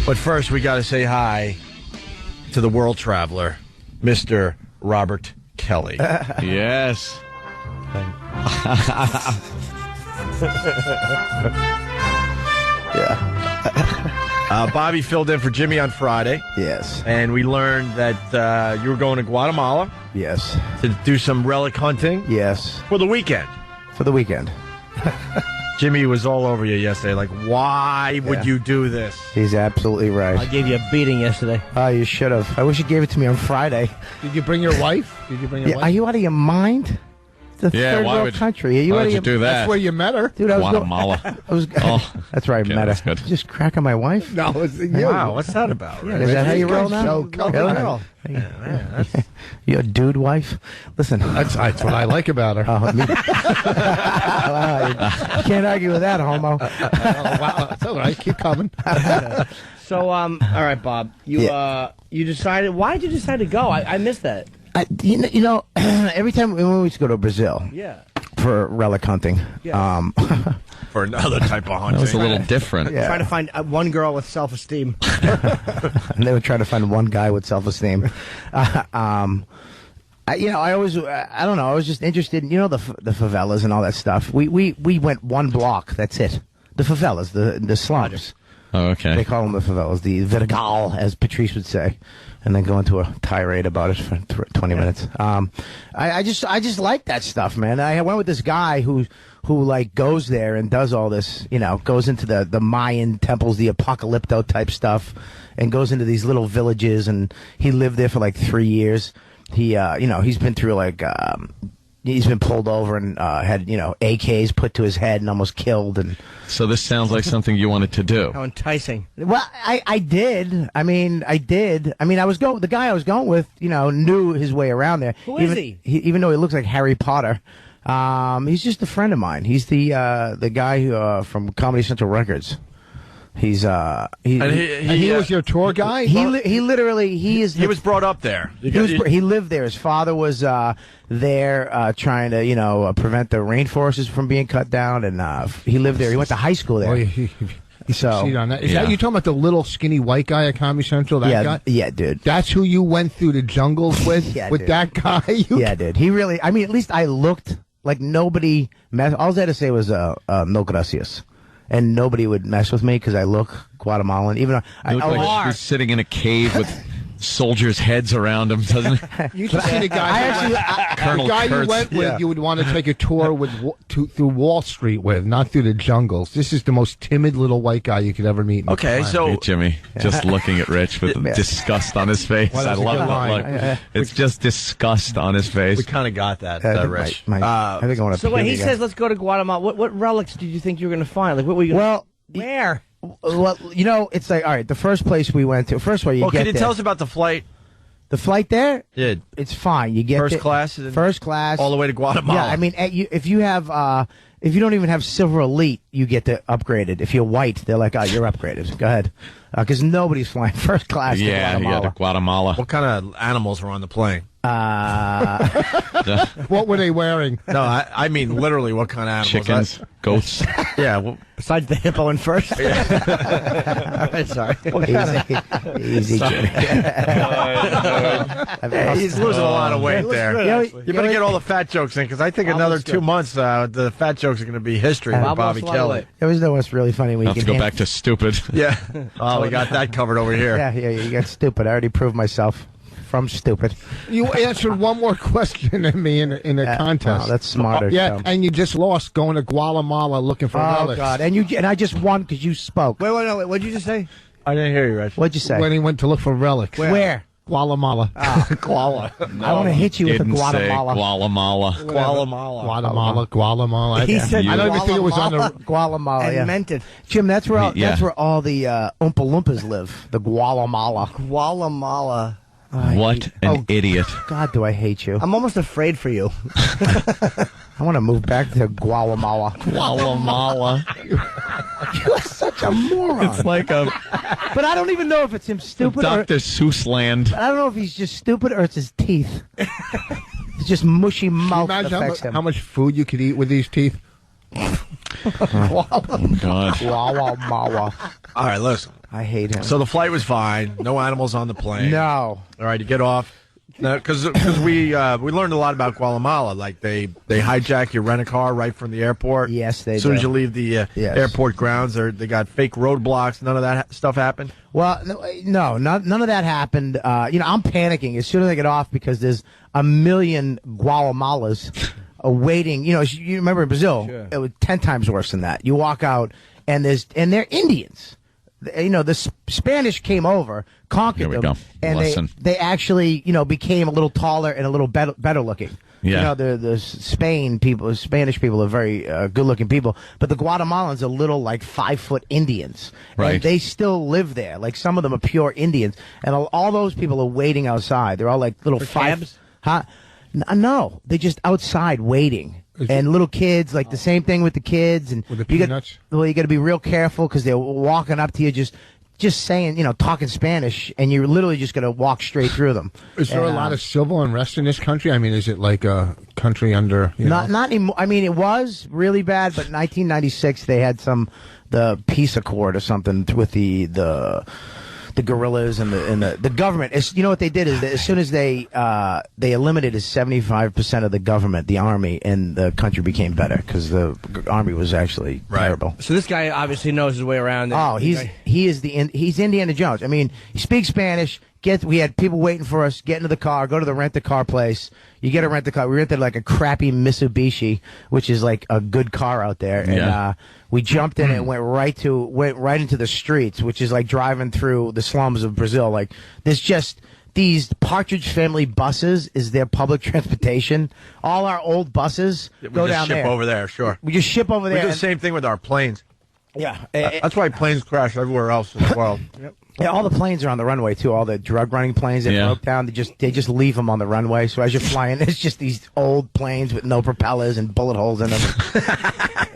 But first, we got to say hi to the world traveler, Mr. Robert Kelly. Yes. Yeah. Bobby filled in for Jimmy on Friday. Yes. And we learned that you were going to Guatemala. Yes. To do some relic hunting. Yes. For the weekend. For the weekend. Jimmy was all over you yesterday. Like, why would you do this? He's absolutely right. I gave you a beating yesterday. Oh, you should have. I wish you gave it to me on Friday. Did you bring your wife? Are you out of your mind? It's a third why world would, country. Are you why out would of you your, do that? That's where you met her? Dude, Guatemala. That's right, Okay, met that's her. good. Just cracking my wife? No, it's you. Wow, what's that about? Yeah, is that how you roll now? Girl. Your dude wife? Listen. That's what I like about her. You can't argue with that, homo. Wow, that's all right. Keep coming. So, all right, Bob. You decided. Why did you decide to go? I missed that. You know, every time we used to go to Brazil. Yeah. For relic hunting. Yeah. For another type of hunting. That was a little different. Yeah. Trying to find one girl with self-esteem. And they would try to find one guy with self-esteem. I don't know, I was just interested in, the favelas and all that stuff. We went one block, that's it. The favelas, the slums. Oh, okay. They call them the favelas, the Vergal, as Patrice would say, and then go into a tirade about it for 20 minutes. I just like that stuff, man. I went with this guy who like goes there and does all this, goes into the Mayan temples, the Apocalypto type stuff, and goes into these little villages, and he lived there for like 3 years. He, he's been through like, he's been pulled over and had, AKs put to his head and almost killed. And so this sounds like something you wanted to do. How enticing. Well, I did. I mean, the guy I was going with, knew his way around there. Who is he? Even though he looks like Harry Potter. He's just a friend of mine. He's the guy who, from Comedy Central Records. He was your tour guy? He was brought up there. He lived there. His father was there trying to prevent the rainforests from being cut down, and he lived there. He went to high school there. Oh, he succeeded on that. Is that you talking about the little skinny white guy at Comedy Central? That guy? Yeah, dude. That's who you went through the jungles with? Yeah, with dude. that guy? Yeah, dude. He really. I mean, at least I looked like nobody. All I had to say was no gracias. And nobody would mess with me because I look Guatemalan. Even though You look like he's sitting in a cave with soldiers' heads around him, doesn't it? You should see the guy. Colonel the guy Kurtz. you went with, you would want to take a tour with through Wall Street with, not through the jungles. This is the most timid little white guy you could ever meet. Okay, so Hey, Jimmy, just looking at Rich with disgust on his face. Well, I that's a love good that line. look. It's just disgust on his face. we kind of got that, Rich. I think I want to. So when he says, let's go to Guatemala, what relics did you think you were going to find? Like, what were you going to... Where? Well, it's like, all right, the first place we went to, first of all, you get can you there. tell us about the flight? The flight there? Yeah. It's fine. You get First there- class? First class. All the way to Guatemala. Yeah, I mean, if you have, if you don't even have silver elite, you get upgraded. If you're white, they're like, oh, you're upgraded. Go ahead. Because nobody's flying first class to Guatemala. to Guatemala. What kind of animals were on the plane? What were they wearing? No, I mean literally what kind of animals. Chickens, goats. Yeah. Well, Besides the hippo in first? All right, sorry. Easy. he's losing a lot of weight there. You You better get all the fat jokes in, because I think another 2 months, the fat jokes are going to be history for Bobby Kelly. There was no what's really funny when I'll you have can to go back to stupid. Yeah. Oh, we got that covered over here. Yeah, you got stupid. I already proved myself from stupid. You answered one more question than me in a contest. Oh, that's smarter. Yeah, so. and you just lost going to Guatemala looking for relics. Oh God! And I just won because you spoke. Wait, what'd you just say? I didn't hear you, Rich. What'd you say? When he went to look for relics. Where? Guatemala. Guala. I want to hit you with a Didn't say Guatemala. Guatemala. Guatemala. He said I don't even think it was on the... Guatemala. And Yeah. meant it. Jim, that's where all the Oompa Loompas live. The Guatemala. Guatemala. What an idiot. God, do I hate you? I'm almost afraid for you. I want to move back to Guatemala. Guatemala. You are such a moron. It's like a But I don't even know if it's him stupid or... Dr. Seuss land. I don't know if he's just stupid or it's his teeth. It's just mushy mouth that Imagine affects him. how much food you could eat with these teeth. God. Guatemala. All right, listen. I hate him. So the flight was fine. No animals on the plane. No. All right, you get off. Because we learned a lot about Guatemala. Like they hijack your rent-a-car right from the airport. Yes, they As soon do. as you leave the Yes. airport grounds, they got fake roadblocks. None of that stuff happened. Well, no, none of that happened. I'm panicking as soon as I get off because there's a million Guatemalas waiting. You remember in Brazil, It was 10 times worse than that. You walk out and they're Indians. The Spanish came over, conquered Here we them, go. and Lesson. they actually, became a little taller and a little better looking. Yeah. The Spanish people are very good looking people, but the Guatemalans are little, like 5-foot Indians. Right. And they still live there. Like some of them are pure Indians, and all those people are waiting outside. They're all like little cabs? Huh? No, they're just outside waiting. And little kids, like the same thing with the kids, and With the you peanuts? you got to be real careful because they're walking up to you, just saying, talking Spanish, and you're literally just going to walk straight through them. Is there And, a lot of civil unrest in this country? I mean, is it like a country under? Not anymore. I mean, it was really bad, but in 1996 they had the peace accord or something with the guerrillas and the government. You know what they did is that as soon as they eliminated 75% of the government, the army, and the country became better because the army was actually terrible. So this guy obviously knows his way around. Oh, he's Indiana Jones. I mean, he speaks Spanish. We had people waiting for us. Get into the car. Go to the rent-a-car place. You get a rent-a-car. We rented like a crappy Mitsubishi, which is like a good car out there. And we jumped in and went right into the streets, which is like driving through the slums of Brazil. Like there's just these Partridge Family buses is their public transportation. All our old buses go down ship there. over there. Sure. We just ship over there. We do the same thing with our planes. Yeah. That's why planes crash everywhere else in the world. Yeah, all the planes are on the runway too. All the drug running planes that broke down, they just leave them on the runway. So as you're flying, it's just these old planes with no propellers and bullet holes in them.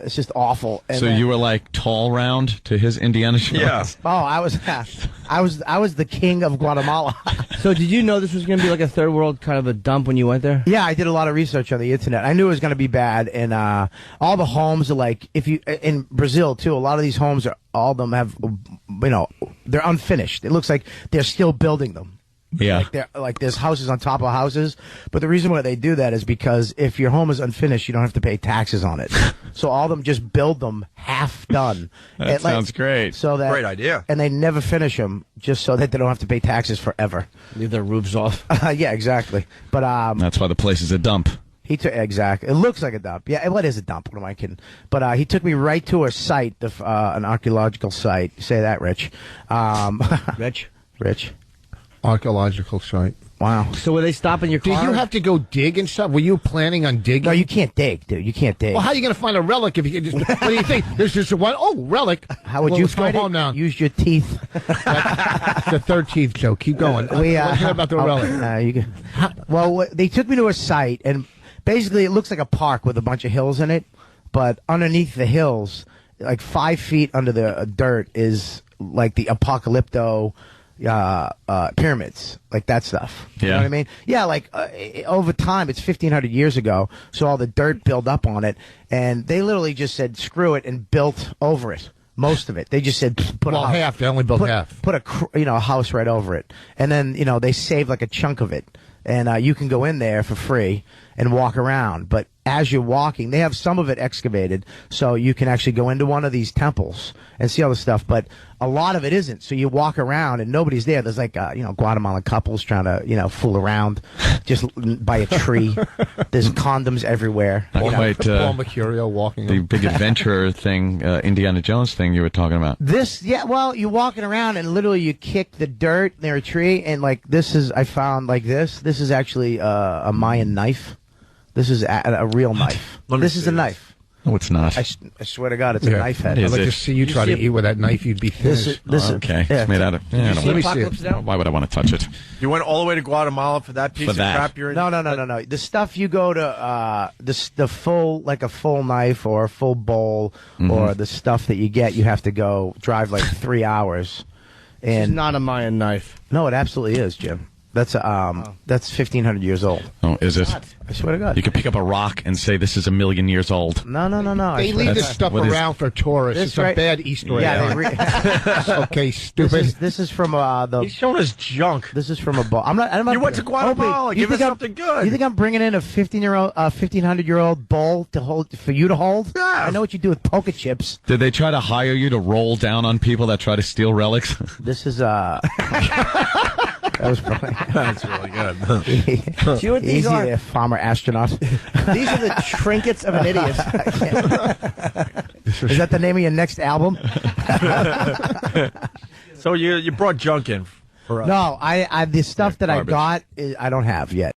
It's just awful. And So you were like tall round to his Indiana Jones? Yeah. Oh, I was the king of Guatemala. So did you know this was going to be like a third world kind of a dump when you went there? Yeah, I did a lot of research on the internet. I knew it was going to be bad, and all the homes are like, in Brazil too, a lot of these homes all of them have, they're unfinished. It looks like they're still building them. Yeah. Like there's houses on top of houses, but the reason why they do that is because if your home is unfinished, you don't have to pay taxes on it. So all of them just build them half done. That sounds great. So that Great idea. And they never finish them just so that they don't have to pay taxes forever. Leave their roofs off. Yeah, exactly. But That's why the place is a dump. he took exactly. It looks like a dump. Yeah, what is a dump? What am I kidding? But he took me right to a site, an archaeological site. Say that, Rich. Rich. Archaeological site. Wow. So were they stopping your car? Did you have to go dig and stuff? Were you planning on digging? No, you can't dig, dude. You can't dig. Well, how are you going to find a relic if you can just? What do you think? There's just one. Oh, relic. How would Well, you let's go find home it? now. Use your teeth. That's the third teeth joke. Keep going. Let's hear about the relic. They took me to a site, and basically it looks like a park with a bunch of hills in it, but underneath the hills, like 5 feet under the dirt, is like the Apocalypto pyramids, like that stuff. You know what I mean? Yeah, like over time, it's 1,500 years ago, so all the dirt built up on it, and they literally just said screw it and built over it. Most of it, they just said put Well, a house, half. They only built half. Put a house right over it, and then they saved like a chunk of it, and you can go in there for free and walk around. But as you're walking, they have some of it excavated, so you can actually go into one of these temples and see all the stuff. But a lot of it isn't. So you walk around and nobody's there. There's like Guatemalan couples trying to fool around just by a tree. There's condoms everywhere. Not quite Paul Mercurio walking. the big adventure thing, Indiana Jones thing you were talking about. You're walking around and literally you kick the dirt near a tree, and like I found like this. This is actually a Mayan knife. This is a real knife. This is a knife. No, it's not. I swear to God, it's a knife head. It I'd is like to it? see you try to eat with that knife. You'd be finished. Okay. It's made out of. Yeah, I don't See Let me want see Apocalypse it. Now? Why would I want to touch it? You went all the way to Guatemala for that piece For of that. crap you're in? No. The stuff you go to, the full, like a full knife or a full bowl, or the stuff that you get, you have to go drive like 3 hours. It's And not a Mayan knife. no, it absolutely is, Jim. That's 1,500 years old. Oh, is it? I swear to God. You could pick up a rock and say this is 1,000,000 years old. No. They leave this stuff what is- around for tourists. This It's a right- bad Easter egg. Yeah, Okay, stupid. this is from He's showing us junk. This is from a bowl. I'm not. You went to Guatemala. Opie, Give us think something good. You think I'm bringing in a 1,500-year-old bowl to hold for you to hold? Yeah. I know what you do with poker chips. Did they try to hire you to roll down on people that try to steal relics? This is that was probably That's really good. See what these easy are? there, farmer astronaut. These are the trinkets of an idiot. Is that the name of your next album? So you brought junk in for us. No, I the stuff that I Garbage. got I don't have yet.